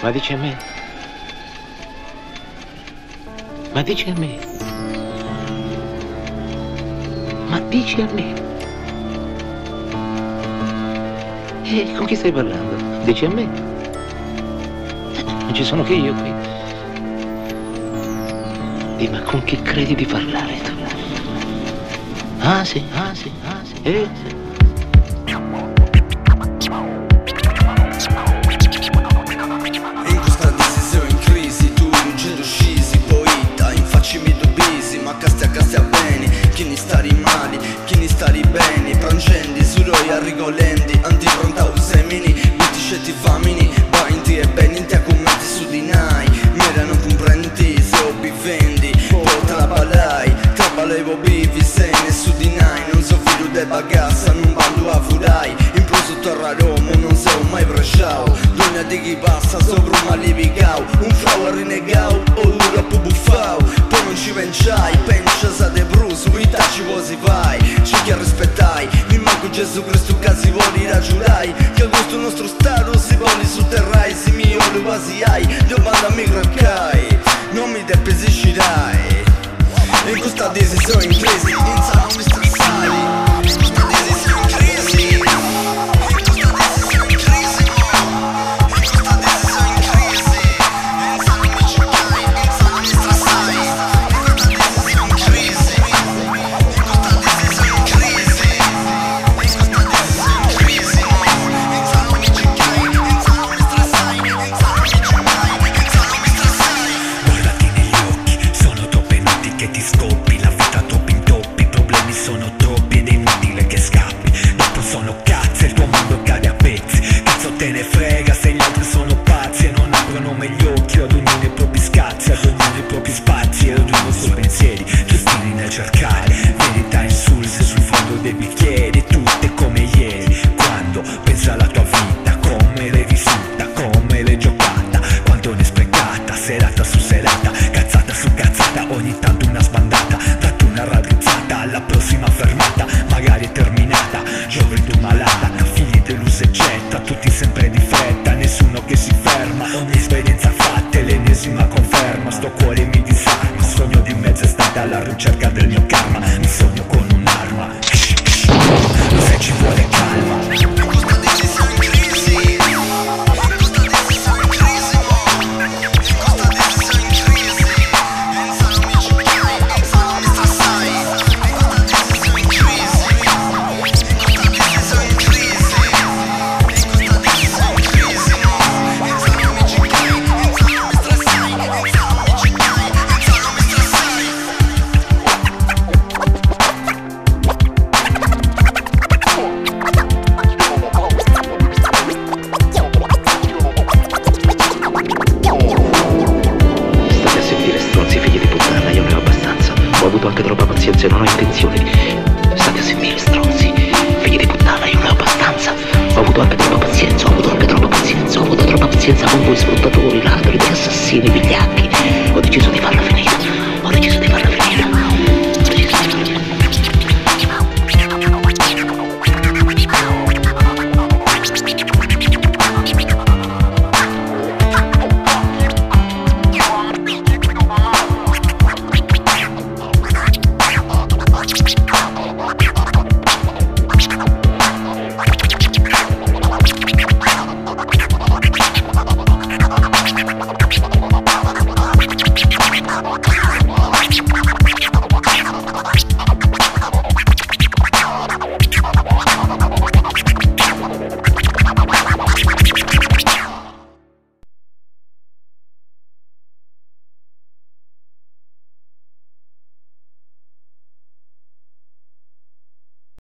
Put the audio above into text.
Ma dici a me? Ma dici a me? Ma dici a me? E con chi stai parlando? Dici a me? Non ci sono che io qui. Ma con chi credi di parlare tu? Ah sì, ah sì, ah sì, sì. In questa decisione in crisi, tu ruggendo scisi, poeta, infacimi dubisi, ma casti a bene, chi ne stari mali, chi ne stari bene, prangendi, suroi, arrigolendi, antipronta usemini, bitticetti famini, bainti e beninti a commenti su di nai, mera non comprendi, se hobby vendi, poi trabalai vivi, se ne su di nai, non so figlio de bagassa, non bando a furai, in prosciutto a Roma, non so mai bracciao, donna di chi passa sopra un malivicao, un frau rinegao, o dura pu buffao, poi non ci venciai, pensa sa de bruso, vita ci vosi vai, ci chi rispettai, mi manco Gesù Cristo che si vuole raggiurai, che questo nostro stato si vuole sotterrai, se mi ore quasi hai, domanda mi craccai, non mi depesiscirai, in questa decisione in crisi, inizia non mi stressai. Cercare verità insulse sul fondo dei bicchieri, tutte come ieri. Quando pensa alla tua vita, come l'hai vissuta, come l'hai giocata, quanto l'hai sprecata, serata su serata, cazzata su cazzata, ogni tanto una sbandata, date una raddrizzata alla prossima fermata, magari è terminata, gioventù malata, figli delusa eccetera, tutti sempre di fretta, nessuno che si ferma, ogni esperienza fatta è l'ennesima conferma, sto cuore mi disarma, sogno di mezza estate alla ricerca del mio karma, mi sogno con un'arma, lo sai ci vuole calma. Ho avuto anche troppa pazienza e non ho intenzione di... State a sentire, stronzi, figli di puttana, io non ne ho abbastanza. Ho avuto anche troppa pazienza, ho avuto troppa pazienza con voi sfruttatori, ladri, assassini, vigliacchi. Ho deciso di farla finire.